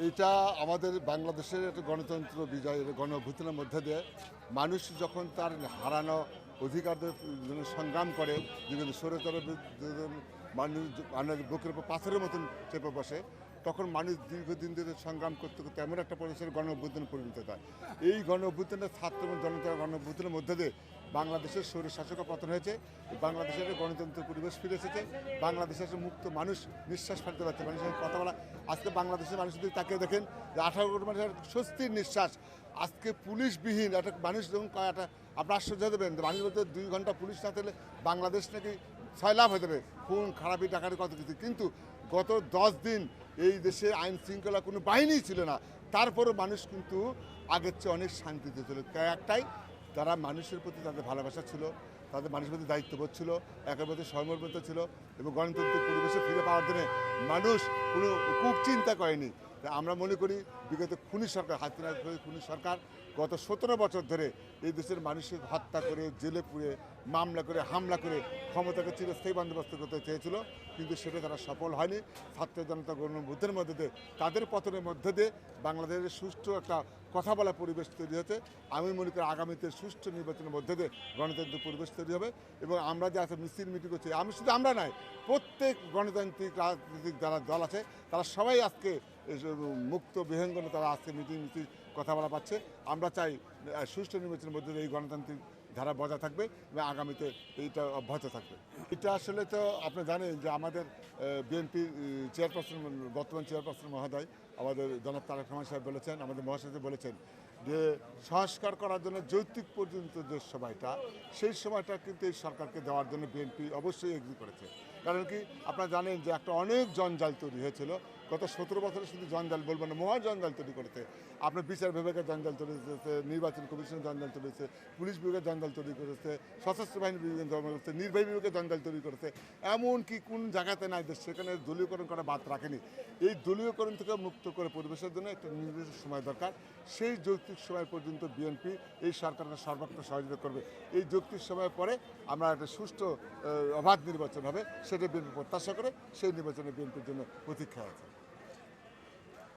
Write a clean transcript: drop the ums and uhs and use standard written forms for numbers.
এটা আমাদের বাংলাদেশের একটা গণতন্ত্র বিজয় গণ অভ্যুত্থানের মধ্যে দিয়ে মানুষ যখন তার হারানো অধিকারদের জন্য সংগ্রাম করে, যেগুলো স্বৈরাচারের বিরুদ্ধে মানুষ মানুষ বুকের উপর পাথরের মতন চেপে বসে, তখন মানুষ দীর্ঘদিন ধরে সংগ্রাম করতে করতে এমন একটা পরিবেশের গণ অভ্যুত্থানে পরিণত হয়। এই গণ অভ্যুত্থানের ছাত্র এবং জনতার গণ অভ্যুত্থানের মধ্যে দিয়ে বাংলাদেশের স্বৈর শাসক পতন হয়েছে, বাংলাদেশের গণতন্ত্র পরিবেশ ফিরে এসেছে, বাংলাদেশের মুক্ত মানুষ নিঃশ্বাস ফেলতে পারছে। মানুষের কথা বলা আজকে বাংলাদেশের মানুষ যদি তাকে দেখেন যে 18 কোটি মানুষের স্বস্তির নিঃশ্বাস। আজকে পুলিশবিহীন একটা মানুষ যখন একটা আপনার আশ্চর্য দেবেন যে মানুষ বলতে 2 ঘন্টা পুলিশ না থাকলে বাংলাদেশ নাকি 6 লাভ হয়ে যাবে, খুন খারাপি ডাকাতি কত কিছু। কিন্তু গত 10 দিন এই দেশে আইন শৃঙ্খলা কোনো বাহিনীই ছিল না, তারপরও মানুষ কিন্তু আগের চেয়ে অনেক শান্তিতে ছিল। একটাই, তারা মানুষের প্রতি তাদের ভালোবাসা ছিল, তাদের মানুষের প্রতি দায়িত্ববোধ ছিল, একের প্রতি সমর্পিত ছিল এবং গণতন্ত্র পরিবেশে ফিরে পাওয়ার জন্য মানুষ কোনো কুচিন্তা করেনি। আমরা মনে করি বিগত খুনি সরকার, হাসিনা খুনি সরকার গত 17 বছর ধরে এই দেশের মানুষকে হত্যা করে, জেলে পুড়ে, মামলা করে, হামলা করে ক্ষমতাকে চিরস্থায়ী বন্দোবস্ত করতে চেয়েছিল, কিন্তু সেটা তারা সফল হয়নি। ছাত্র জনতা গণঅভ্যুত্থানের মধ্যে দিয়ে, তাদের পতনের মধ্যে দিয়ে বাংলাদেশের সুষ্ঠু একটা কথা বলা পরিবেশ তৈরি হচ্ছে। আমি মনে করি আগামীতে সুষ্ঠু নির্বাচনের মধ্যে দিয়ে গণতন্ত্র পরিবেশ তৈরি হবে এবং আমরা যে এত মিছিল মিটিং করছি, শুধু আমরা নয়, প্রত্যেক গণতান্ত্রিক রাজনৈতিক যারা দল আছে তারা সবাই আজকে মুক্ত বিহঙ্গনে তারা আজকে মিটিং কথা বলা পাচ্ছে। আমরা চাই সুষ্ঠু নির্বাচনের মধ্যে দিয়ে এই গণতান্ত্রিক ধারা বজায় থাকবে এবং আগামীতে এইটা অব্যাহত থাকবে। এটা আসলে তো আপনি জানেন যে আমাদের বিএনপি চেয়ারপারসন, বর্তমান চেয়ারপারসন মহোদয় আমাদের জনাব তারেক রহমান সাহেব বলেছেন, আমাদের মহাসচিব বলেছেন যে সংস্কার করার জন্য যৌক্তিক পর্যন্ত যে সময়টা, সেই সময়টা কিন্তু এই সরকারকে দেওয়ার জন্য বিএনপি অবশ্যই এগ্রি করেছে। কারণ কি আপনারা জানেন যে একটা অনেক জঞ্জাল তৈরি হয়েছিল গত 17 বছরে, শুধু জঞ্জাল বলবো না, মহা জঞ্জাল তৈরি করেছে। আপনার বিচার বিভাগের জঞ্জাল তৈরি করেছে, নির্বাচন কমিশনের জঞ্জাল তৈরি করেছে, পুলিশ বিভাগের জঞ্জাল তৈরি করেছে, সশস্ত্র বাহিনী বিভাগের জঞ্জাল করেছে, নির্বাহী বিভাগের জঞ্জাল তৈরি করেছে। এমনকি কোন জায়গাতে নাই সেখানে দলীয়করণ করা বাদ রাখেনি। এই দলীয়করণ থেকে মুক্ত করে পরিবেশের জন্য একটা নির্দিষ্ট সময় দরকার। সেই যৌক্তিক সময় পর্যন্ত বিএনপি এই সরকারকে সর্বাত্মক সহযোগিতা করবে। এই যৌক্তিক সময়ের পরে আমরা একটা সুষ্ঠু অবাধ নির্বাচন হবে, সেটা বিএনপি প্রত্যাশা করে সেই নির্বাচনে বিএনপির জন্য প্রতীক্ষা আছে।